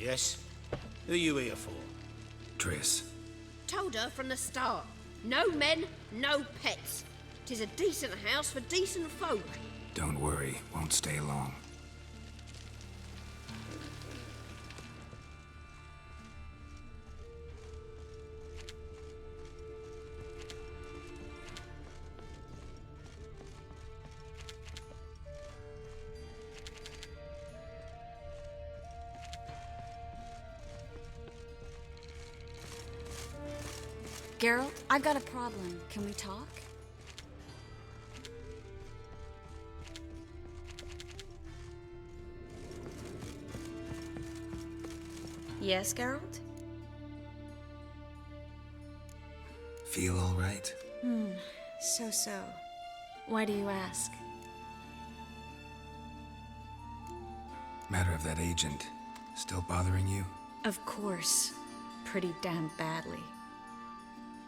Yes? Who are you here for? Triss. Told her from the start. No men, no pets. 'Tis a decent house for decent folk. Don't worry, won't stay long. Geralt, I've got a problem. Can we talk? Yes, Geralt? Feel all right? So. Why do you ask? Matter of that agent. Still bothering you? Of course. Pretty damn badly.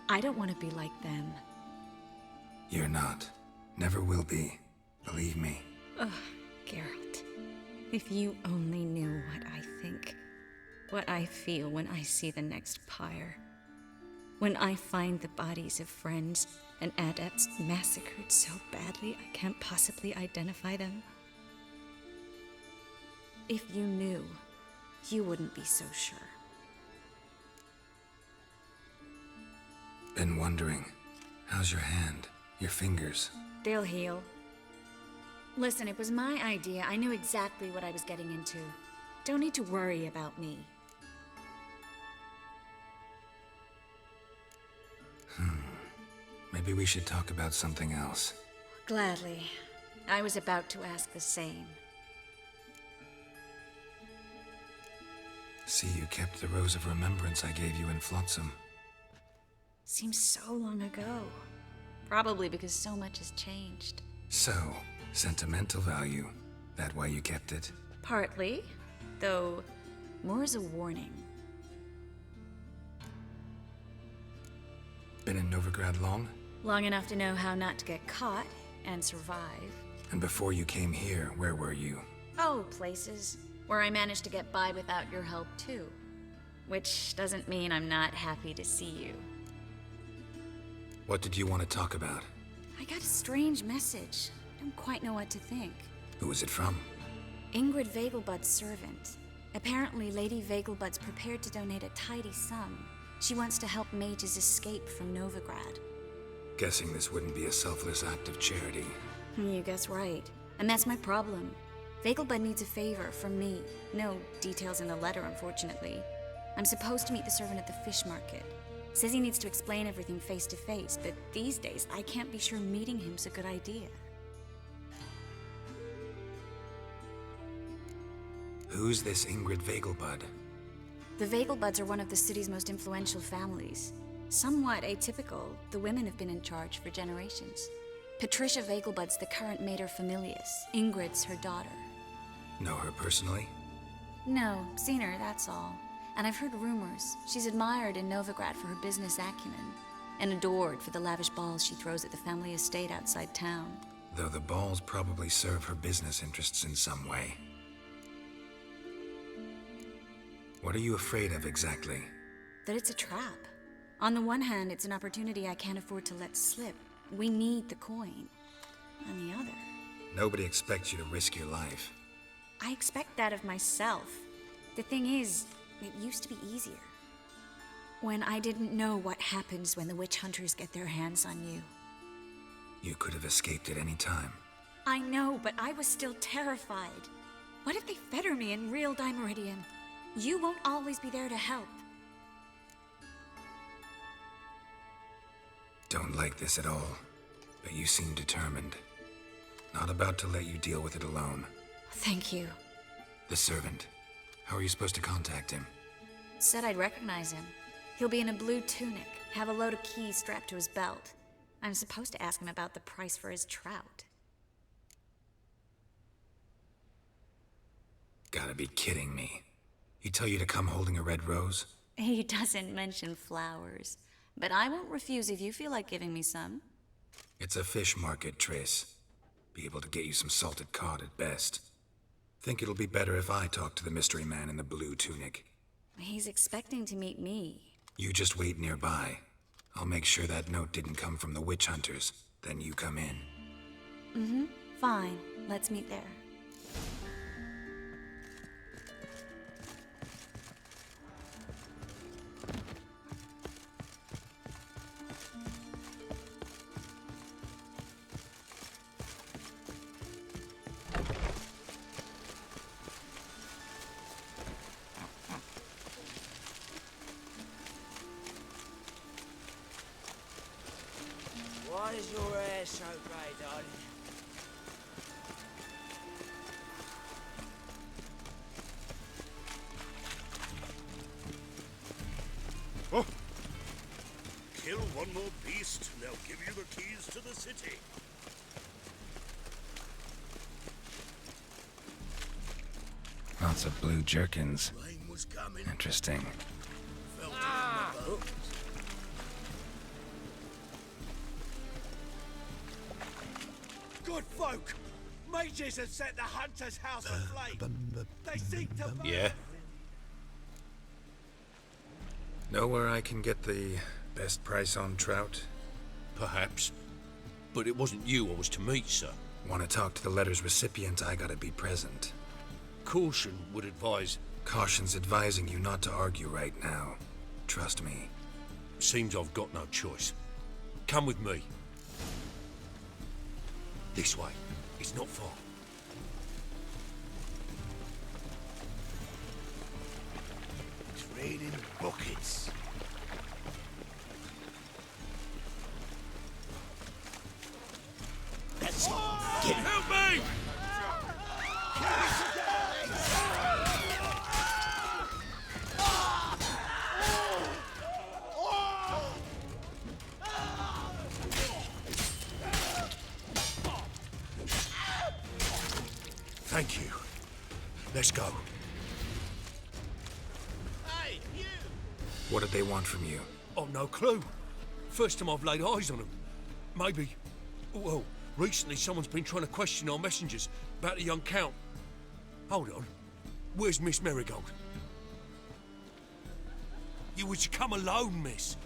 I don't want to be like them. You're not. Never will be. Believe me. Ugh, Geralt. If you only knew what I think. What I feel when I see the next pyre. When I find the bodies of friends and adepts massacred so badly I can't possibly identify them. If you knew, you wouldn't be so sure. Been wondering. How's your hand? Your fingers? They'll heal. Listen, it was my idea. I knew exactly what I was getting into. Don't need to worry about me. Maybe we should talk about something else. Gladly. I was about to ask the same. See, you kept the Rose of Remembrance I gave you in Flotsam. Seems so long ago. Probably because so much has changed. So, sentimental value. That why you kept it? Partly, though more as a warning. Been in Novigrad long? Long enough to know how not to get caught and survive. And before you came here, where were you? Oh, places where I managed to get by without your help too. Which doesn't mean I'm not happy to see you. What did you want to talk about? I got a strange message. I don't quite know what to think. Who was it from? Ingrid Vegelbud's servant. Apparently, Lady Vegelbud's prepared to donate a tidy sum. She wants to help mages escape from Novigrad. Guessing this wouldn't be a selfless act of charity. You guess right. And that's my problem. Vegelbud needs a favor from me. No details in the letter, unfortunately. I'm supposed to meet the servant at the fish market. Says he needs to explain everything face to face, but these days I can't be sure meeting him's a good idea. Who's this Ingrid Vegelbud? The Vegelbuds are one of the city's most influential families. Somewhat atypical, the women have been in charge for generations. Patricia Vegelbud's the current mater familias. Ingrid's her daughter. Know her personally? No, seen her, that's all. And I've heard rumors. She's admired in Novigrad for her business acumen, and adored for the lavish balls she throws at the family estate outside town. Though the balls probably serve her business interests in some way. What are you afraid of exactly? That it's a trap. On the one hand, it's an opportunity I can't afford to let slip. We need the coin. On the other... Nobody expects you to risk your life. I expect that of myself. The thing is, it used to be easier. When I didn't know what happens when the witch hunters get their hands on you. You could have escaped at any time. I know, but I was still terrified. What if they fetter me in real Dimeridium? You won't always be there to help. Don't like this at all, but you seem determined. Not about to let you deal with it alone. Thank you. The servant. How are you supposed to contact him? Said I'd recognize him. He'll be in a blue tunic, have a load of keys strapped to his belt. I'm supposed to ask him about the price for his trout. Gotta be kidding me. He tell you to come holding a red rose? He doesn't mention flowers, but I won't refuse if you feel like giving me some. It's a fish market, Triss. Be able to get you some salted cod at best. Think it'll be better if I talk to the mystery man in the blue tunic. He's expecting to meet me. You just wait nearby. I'll make sure that note didn't come from the witch hunters. Then you come in. Fine. Let's meet there. Why is your hair so grey, darling? Oh. Kill one more beast, and they'll give you the keys to the city. Lots of blue jerkins. Rain was coming. Interesting. Felt it in my bones. Good folk! Mages have set the hunter's house aflame. They seek to... Yeah? Know where I can get the best price on trout? Perhaps. But it wasn't you I was to meet, sir. Want to talk to the letter's recipient, I gotta be present. Caution would advise... Caution's advising you not to argue right now. Trust me. Seems I've got no choice. Come with me. This way. It's not far. It's raining buckets. That's it. Get him. Help me! Thank you. Let's go. Hey, you! What did they want from you? I've no clue. First time I've laid eyes on them. Maybe... Well, recently someone's been trying to question our messengers about the young Count. Hold on. Where's Miss Marigold? You was to come alone, miss.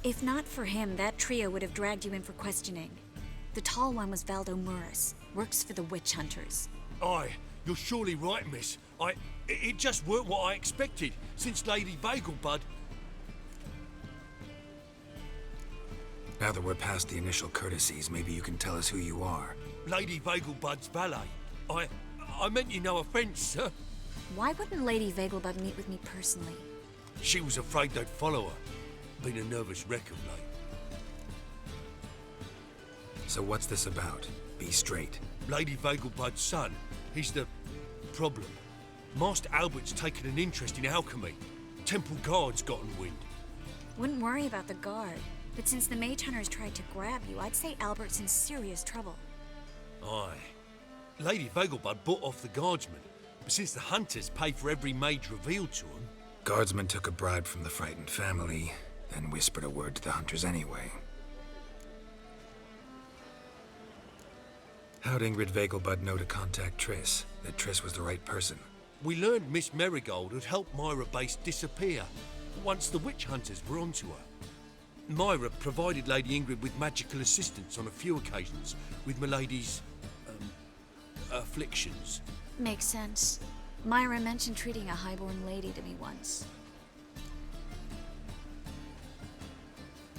If not for him, that trio would have dragged you in for questioning. The tall one was Valdo Muris, works for the witch hunters. Aye, you're surely right, miss. It just weren't what I expected, since Lady Vegelbud... Now that we're past the initial courtesies, maybe you can tell us who you are. Lady Vegelbud's valet. I meant you no offence, sir. Why wouldn't Lady Vegelbud meet with me personally? She was afraid they'd follow her. Been a nervous wreck of late. So what's this about? Be straight. Lady Vegelbud's son, he's the problem. Master Albert's taken an interest in alchemy. Temple Guard's gotten wind. Wouldn't worry about the guard, but since the mage hunters tried to grab you, I'd say Albert's in serious trouble. Aye. Lady Vegelbud bought off the guardsmen, but since the hunters pay for every mage revealed to them... Guardsmen took a bribe from the frightened family, then whispered a word to the hunters anyway. How'd Ingrid Vegelbud know to contact Triss? That Triss was the right person? We learned Miss Marigold had helped Myra Base disappear once the witch hunters were onto her. Myra provided Lady Ingrid with magical assistance on a few occasions with Milady's... afflictions. Makes sense. Myra mentioned treating a highborn lady to me once.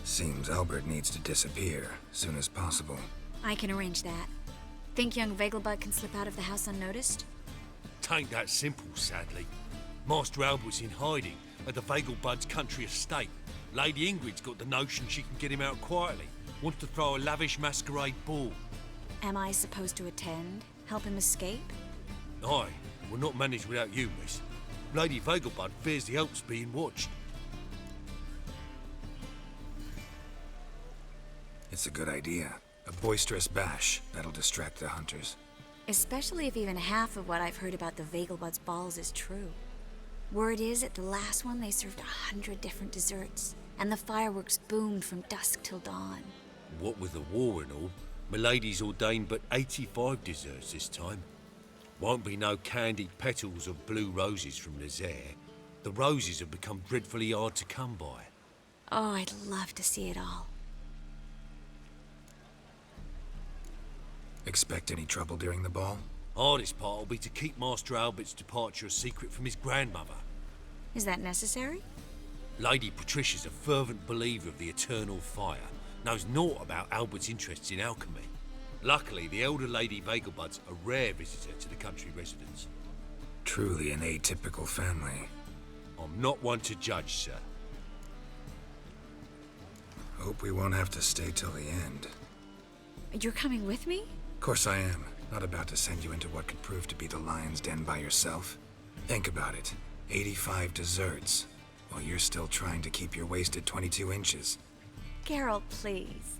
Seems Albert needs to disappear, soon as possible. I can arrange that. Think young Vegelbud can slip out of the house unnoticed? Tain't that simple, sadly. Master Albert's in hiding at the Vegelbud's country estate. Lady Ingrid's got the notion she can get him out quietly. Wants to throw a lavish masquerade ball. Am I supposed to attend? Help him escape? Aye, we'll not manage without you, miss. Lady Vegelbud fears the help's being watched. It's a good idea. A boisterous bash that'll distract the hunters. Especially if even half of what I've heard about the Vegelbud's balls is true. Word is, at the last one they served 100 different desserts, and the fireworks boomed from dusk till dawn. What with the war and all, Milady's ordained but 85 desserts this time. Won't be no candied petals of blue roses from Nazaire. The roses have become dreadfully hard to come by. Oh, I'd love to see it all. Expect any trouble during the ball? Hardest part will be to keep Master Albert's departure a secret from his grandmother. Is that necessary? Lady Patricia's a fervent believer of the eternal fire, knows naught about Albert's interests in alchemy. Luckily, the elder Lady Vegelbud's a rare visitor to the country residence. Truly an atypical family. I'm not one to judge, sir. Hope we won't have to stay till the end. You're coming with me? Of course I am. Not about to send you into what could prove to be the lion's den by yourself. Think about it. 85 desserts, while you're still trying to keep your waist at 22 inches. Geralt, please.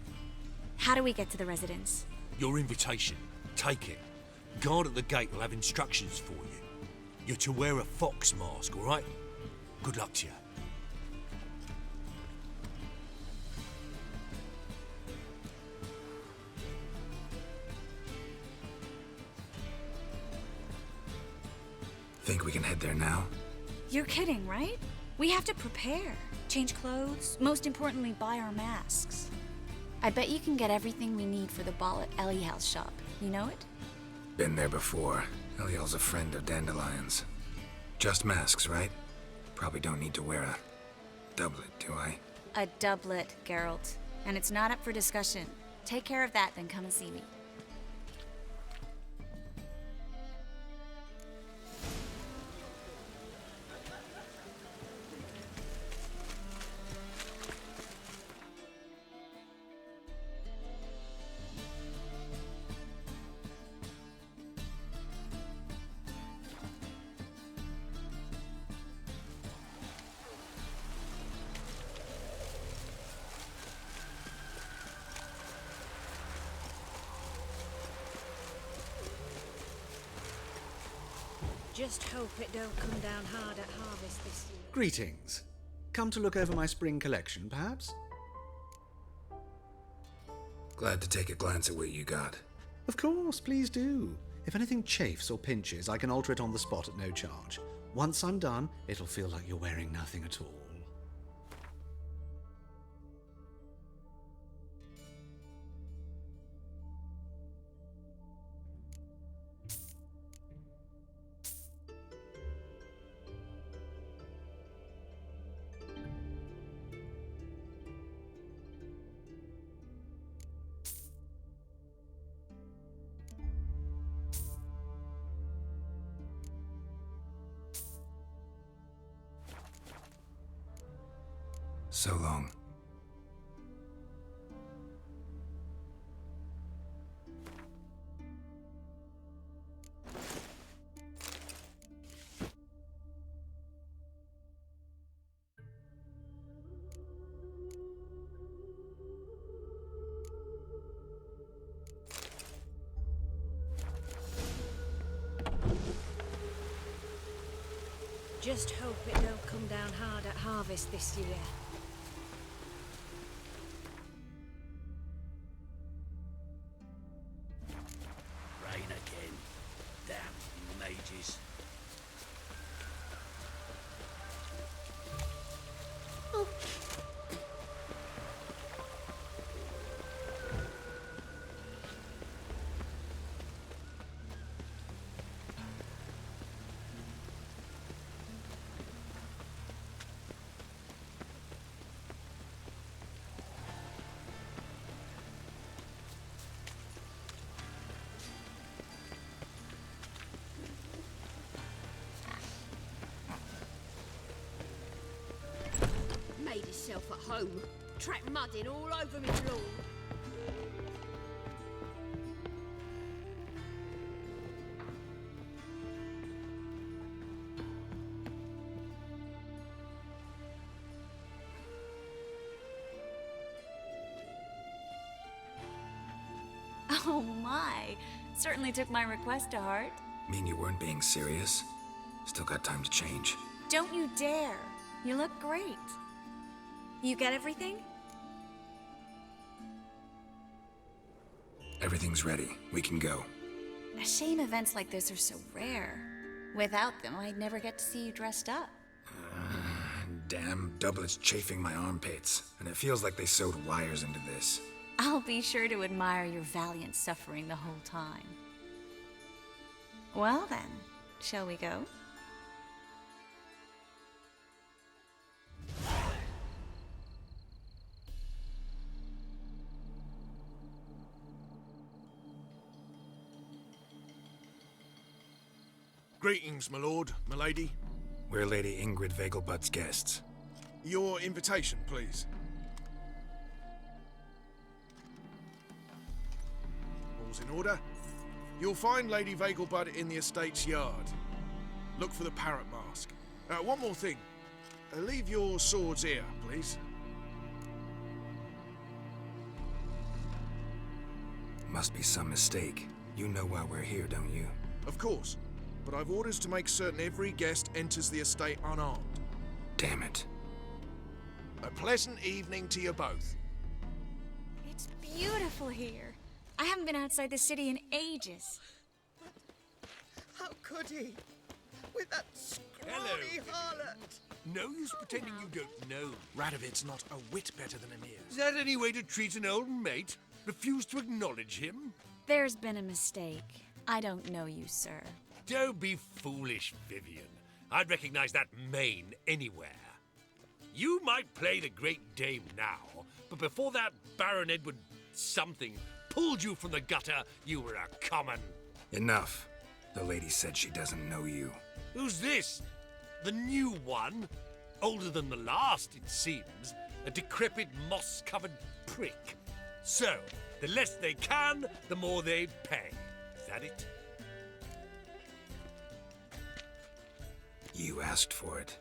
How do we get to the residence? Your invitation. Take it. Guard at the gate will have instructions for you. You're to wear a fox mask, all right? Good luck to you. Think we can head there now? You're kidding, right? We have to prepare. Change clothes, most importantly, buy our masks. I bet you can get everything we need for the ball at Eliel's shop. You know it? Been there before. Eliel's a friend of Dandelion's. Just masks, right? Probably don't need to wear a doublet, do I? A doublet, Geralt. And it's not up for discussion. Take care of that, then come and see me. Just hope it don't come down hard at harvest this year. Greetings. Come to look over my spring collection, perhaps? Glad to take a glance at what you got. Of course, please do. If anything chafes or pinches, I can alter it on the spot at no charge. Once I'm done, it'll feel like you're wearing nothing at all. So long. Just hope it don't come down hard at harvest this year. Rain again. Damn mages. Made himself at home. Tracked mud in all over me lawn. Oh my! Certainly took my request to heart. Mean you weren't being serious? Still got time to change. Don't you dare! You look great. You get everything? Everything's ready. We can go. A shame events like this are so rare. Without them, I'd never get to see you dressed up. Damn doublets chafing my armpits, and it feels like they sewed wires into this. I'll be sure to admire your valiant suffering the whole time. Well then, shall we go? Greetings, my lord, my lady. We're Lady Ingrid Vegelbud's guests. Your invitation, please. All's in order. You'll find Lady Vegelbud in the estate's yard. Look for the parrot mask. One more thing. Leave your swords here, please. Must be some mistake. You know why we're here, don't you? Of course. But I've orders to make certain every guest enters the estate unarmed. Damn it. A pleasant evening to you both. It's beautiful here. I haven't been outside the city in ages. How could he? With that scrawny harlot! No use pretending you don't know. Radovid's not a whit better than Emir. Is that any way to treat an old mate? Refuse to acknowledge him? There's been a mistake. I don't know you, sir. Don't be foolish, Vivian. I'd recognize that mane anywhere. You might play the great dame now, but before that Baron Edward something pulled you from the gutter, you were a common. Enough. The lady said she doesn't know you. Who's this? The new one? Older than the last, it seems. A decrepit, moss-covered prick. So, the less they can, the more they pay. Is that it? You asked for it.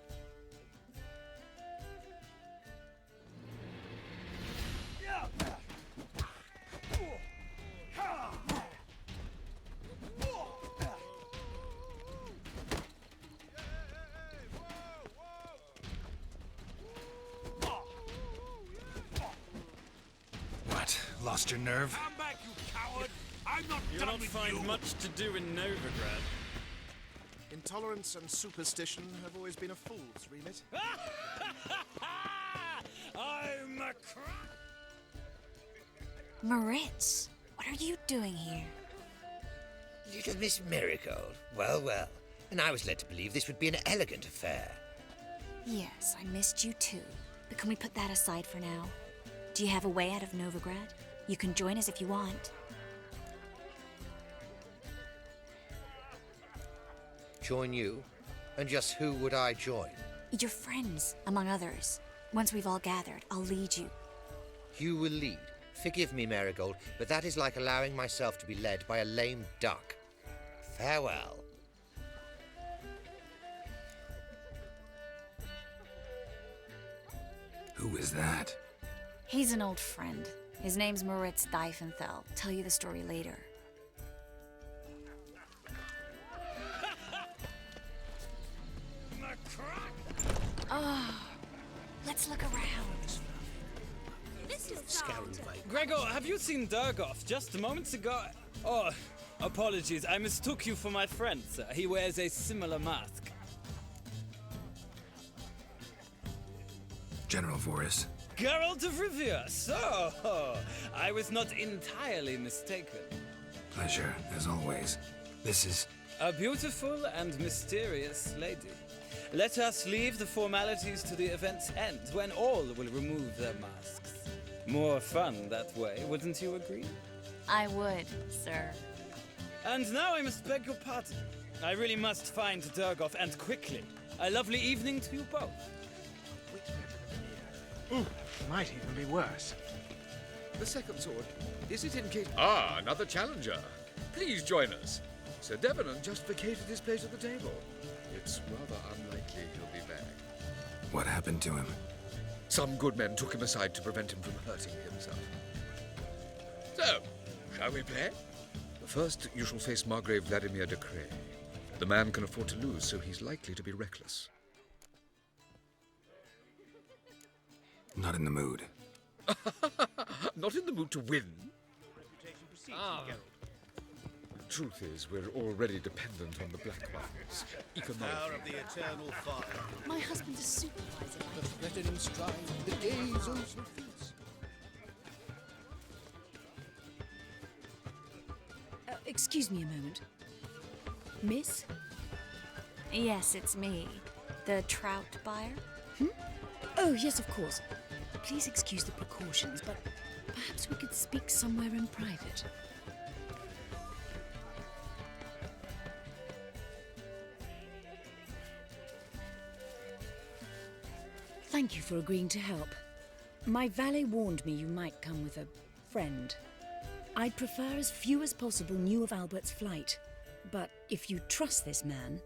What? Lost your nerve? Come back, you coward! I'm not You'll done not with find you. much to do in Novigrad. Intolerance and superstition have always been a fool's remit. I'm a Moritz, what are you doing here? Little Miss Marigold. Well, well. And I was led to believe this would be an elegant affair. Yes, I missed you too. But can we put that aside for now? Do you have a way out of Novigrad? You can join us if you want. Join you? And just who would I join? Your friends, among others. Once we've all gathered, I'll lead you. You will lead. Forgive me, Marigold, but that is like allowing myself to be led by a lame duck. Farewell. Who is that? He's an old friend. His name's Moritz Diefenthal. Tell you the story later. Oh, let's look around. Gregor, have you seen Durgoff just moments ago? Oh, apologies. I mistook you for my friend, sir. He wears a similar mask. General Voris. Geralt of Rivia. So, I was not entirely mistaken. Pleasure, as always. This is... A beautiful and mysterious lady. Let us leave the formalities to the event's end, when all will remove their masks. More fun that way, wouldn't you agree? I would, sir. And now I must beg your pardon. I really must find Durgoff, and quickly. A lovely evening to you both. Might even be worse. The second sword, is it in case... Ah, another challenger. Please join us. Sir Devenant just vacated his place at the table. It's rather unlikely he'll be back. What happened to him? Some good men took him aside to prevent him from hurting himself. So, shall we play? First, you shall face Margrave Vladimir de Cray. The man can afford to lose, so he's likely to be reckless. Not in the mood. Not in the mood to win. Truth is, we're already dependent on the Black Ones. Power of the eternal fire. My husband's a supervisor. The threatening stride, the gaze over face. Excuse me a moment. Miss? Yes, it's me. The trout buyer? Oh, yes, of course. Please excuse the precautions, but perhaps we could speak somewhere in private. Thank you for agreeing to help. My valet warned me you might come with a friend. I'd prefer as few as possible knew of Albert's flight. But if you trust this man...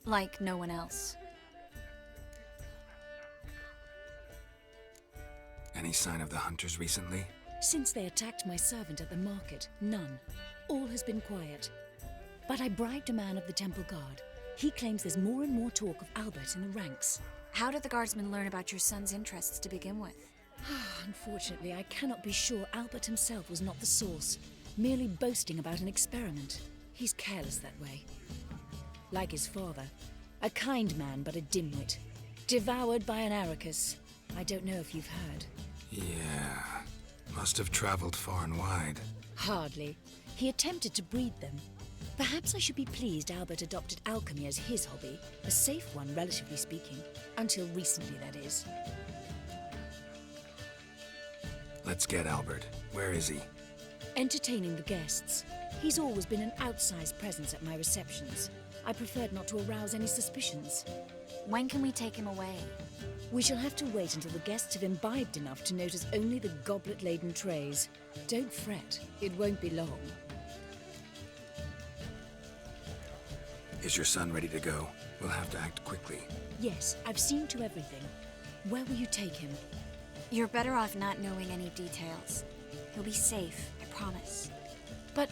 Like no one else. Any sign of the hunters recently? Since they attacked my servant at the market, none. All has been quiet. But I bribed a man of the Temple Guard. He claims there's more and more talk of Albert in the ranks. How did the guardsmen learn about your son's interests to begin with? Unfortunately, I cannot be sure Albert himself was not the source, merely boasting about an experiment. He's careless that way. Like his father, a kind man but a dimwit. Devoured by an Arachus. I don't know if you've heard. Yeah, must have traveled far and wide. Hardly. He attempted to breed them. Perhaps I should be pleased Albert adopted alchemy as his hobby, a safe one, relatively speaking. Until recently, that is. Let's get Albert. Where is he? Entertaining the guests. He's always been an outsized presence at my receptions. I preferred not to arouse any suspicions. When can we take him away? We shall have to wait until the guests have imbibed enough to notice only the goblet-laden trays. Don't fret, it won't be long. Is your son ready to go? We'll have to act quickly. Yes, I've seen to everything. Where will you take him? You're better off not knowing any details. He'll be safe, I promise. But...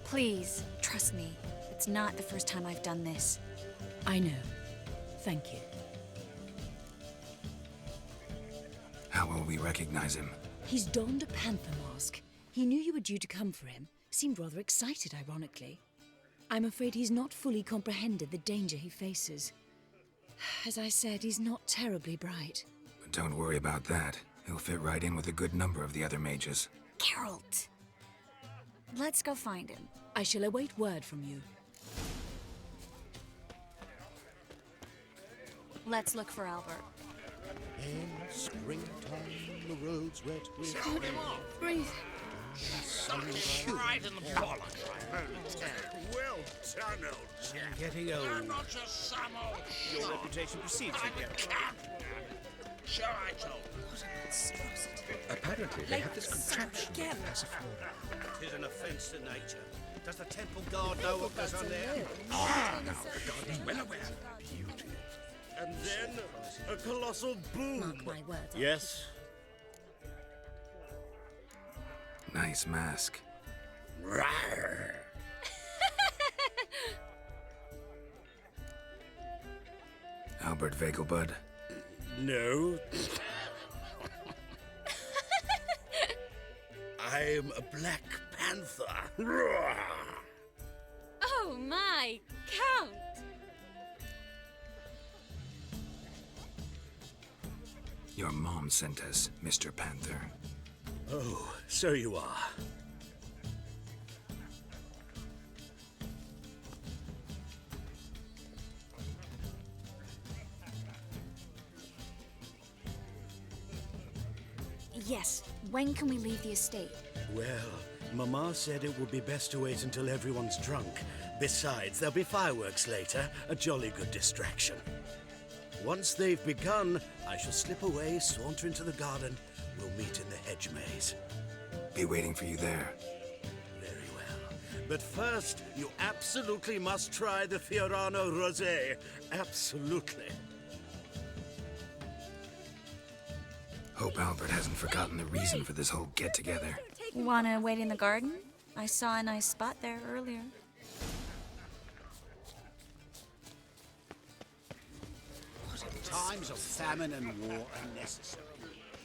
Please, trust me. It's not the first time I've done this. I know. Thank you. How will we recognize him? He's donned a panther mask. He knew you were due to come for him. Seemed rather excited, ironically. I'm afraid he's not fully comprehended the danger he faces. As I said, he's not terribly bright. But don't worry about that. He'll fit right in with a good number of the other mages. Geralt! Let's go find him. I shall await word from you. Let's look for Albert. In springtime, the roads wet with... Hold him off! Breathe! Right in the bollocks. Well done, old chap. Getting old. I'm not your son, old Your shot. reputation precedes I'm you, a Geralt. cat. Sure, I told. What a monstrosity. Apparently, they have this contraption again. that has a floor. Tis an offence to nature. Does the Temple Guard know what goes on there? Ah, now, the guard is well aware. Beauty. And then a colossal boom. Mark my words. Yes. Nice mask. Rawr. Albert Vegelbud. No. I'm a Black Panther. Rawr. Oh my, Count! Your mom sent us, Mr. Panther. Oh, so you are. Yes, when can we leave the estate? Well, Mama said it would be best to wait until everyone's drunk. Besides, there'll be fireworks later, a jolly good distraction. Once they've begun, I shall slip away, saunter into the garden. We'll meet in the hedge maze. Be waiting for you there. Very well. But first, you absolutely must try the Fiorano Rosé. Absolutely. Hope Albert hasn't forgotten the reason for this whole get-together. Wanna wait in the garden? I saw a nice spot there earlier. Times of famine and war are necessary.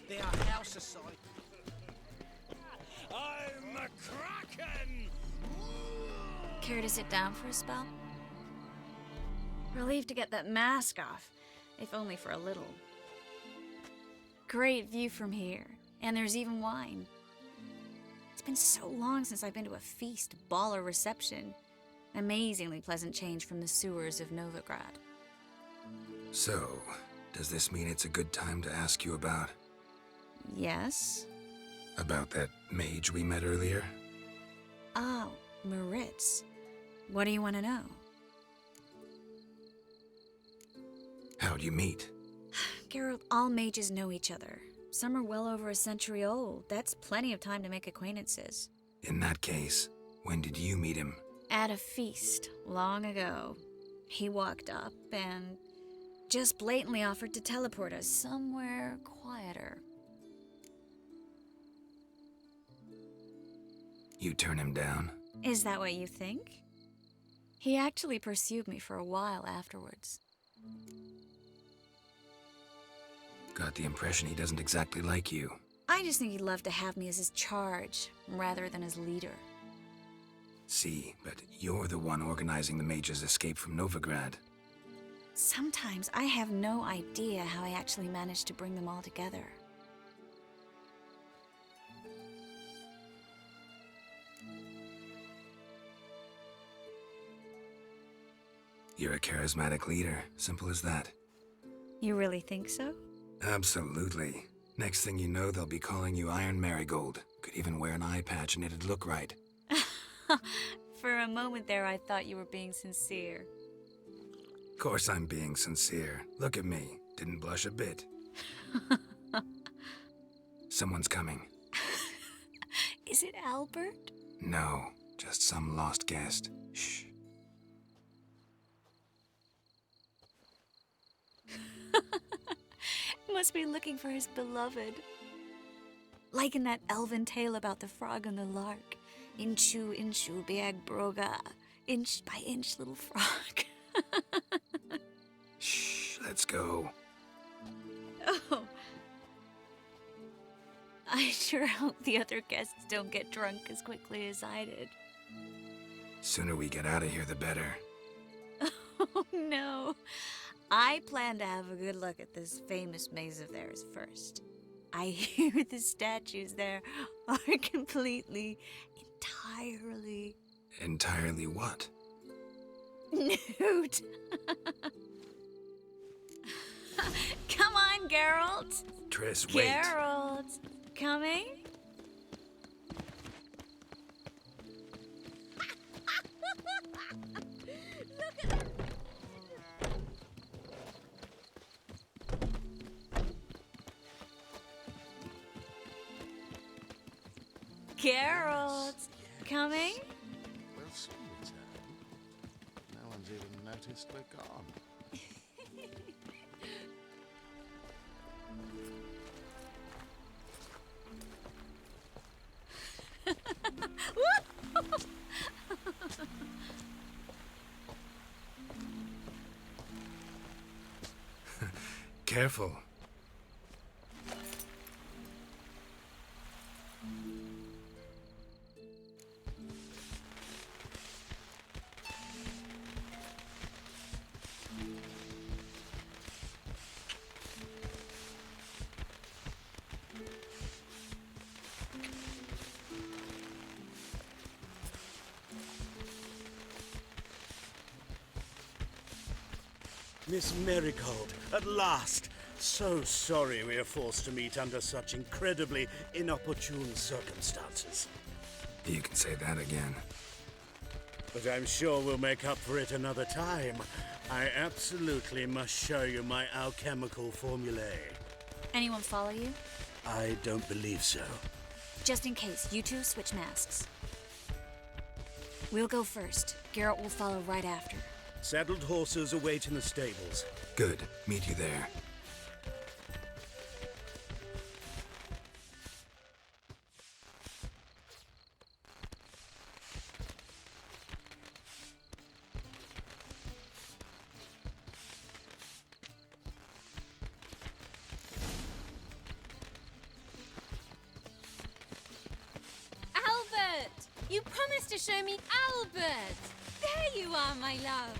They are our society. I'm a Kraken! Care to sit down for a spell? Relieved to get that mask off, if only for a little. Great view from here, and there's even wine. It's been so long since I've been to a feast, ball, or reception. Amazingly pleasant change from the sewers of Novigrad. So, does this mean it's a good time to ask you about... Yes? About that mage we met earlier? Oh, Maritz. What do you want to know? How'd you meet? Geralt, all mages know each other. Some are well over a century old. That's plenty of time to make acquaintances. In that case, when did you meet him? At a feast, long ago. He walked up and just blatantly offered to teleport us somewhere quieter. You turn him down? Is that what you think? He actually pursued me for a while afterwards. Got the impression he doesn't exactly like you. I just think he'd love to have me as his charge, rather than as leader. See, but you're the one organizing the mage's escape from Novigrad. Sometimes I have no idea how I actually managed to bring them all together. You're a charismatic leader, simple as that. You really think so? Absolutely. Next thing you know, they'll be calling you Iron Marigold. Could even wear an eye patch and it'd look right. For a moment there, I thought you were being sincere. Of course I'm being sincere. Look at me. Didn't blush a bit. Someone's coming. Is it Albert? No, just some lost guest. Shh. Must be looking for his beloved. Like in that elven tale about the frog and the lark. Inchu, inchu, biag broga. Inch by inch, little frog. Shh, let's go. Oh. I sure hope the other guests don't get drunk as quickly as I did. Sooner we get out of here, the better. Oh, no. I plan to have a good look at this famous maze of theirs first. I hear the statues there are entirely... Entirely what? Nude. Come on, Geralt. Triss, wait. Geralt, coming? Geralt, coming? We'll soon return. No one's even noticed we're gone. Careful. Miss Marigold, at last! So sorry we are forced to meet under such incredibly inopportune circumstances. You can say that again. But I'm sure we'll make up for it another time. I absolutely must show you my alchemical formulae. Anyone follow you? I don't believe so. Just in case, you two switch masks. We'll go first. Geralt will follow right after. Saddled horses await in the stables. Good. Meet you there. Albert! You promised to show me Albert! There you are, my love!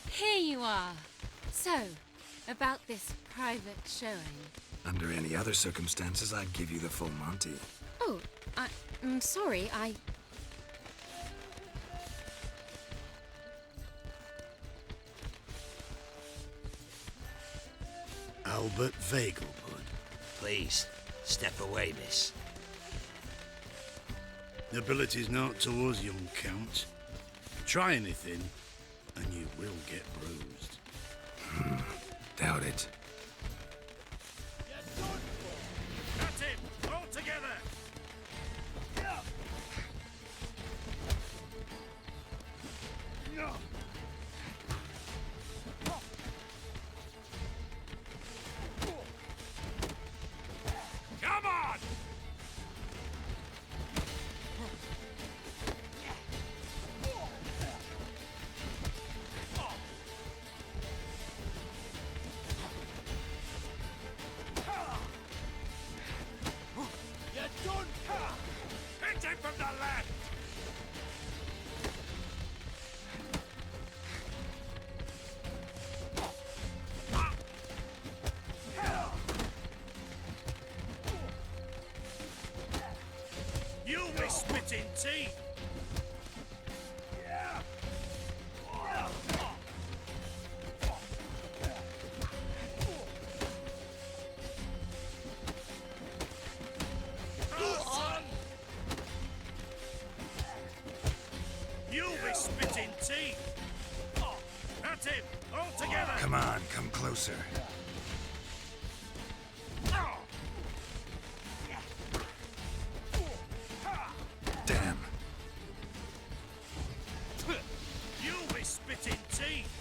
Here you are. So, about this private showing. Under any other circumstances, I'd give you the full Monty. Oh, I'm sorry, Albert Vegelbud. Please, step away, miss. Nobility's not towards young Count. Try anything, and you will get bruised. Doubt it. Cut him! All together! Come on! You're done! Hit him from the left! You be spitting teeth! You be spitting teeth! At him! All together! Come on, come closer. Damn. You be spitting teeth!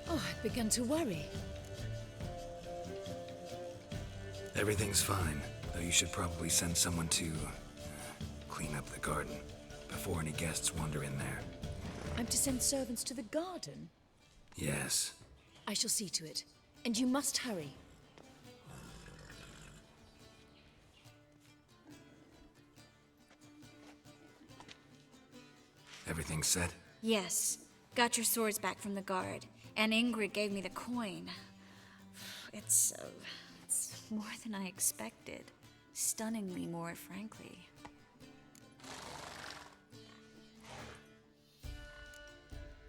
Oh, I'd begun to worry. Everything's fine, though you should probably send someone to clean up the garden before any guests wander in there. I'm to send servants to the garden? Yes. I shall see to it. And you must hurry. Everything set? Yes. Got your swords back from the guard. And Ingrid gave me the coin. It's more than I expected. Stunningly more, frankly.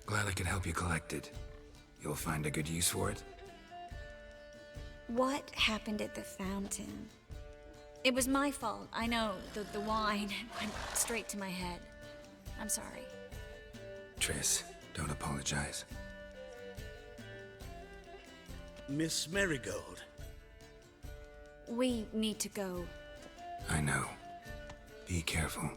Glad I could help you collect it. You'll find a good use for it? What happened at the fountain? It was my fault. I know. The wine went straight to my head. I'm sorry. Triss, don't apologize. Miss Marigold. We need to go. I know. Be careful.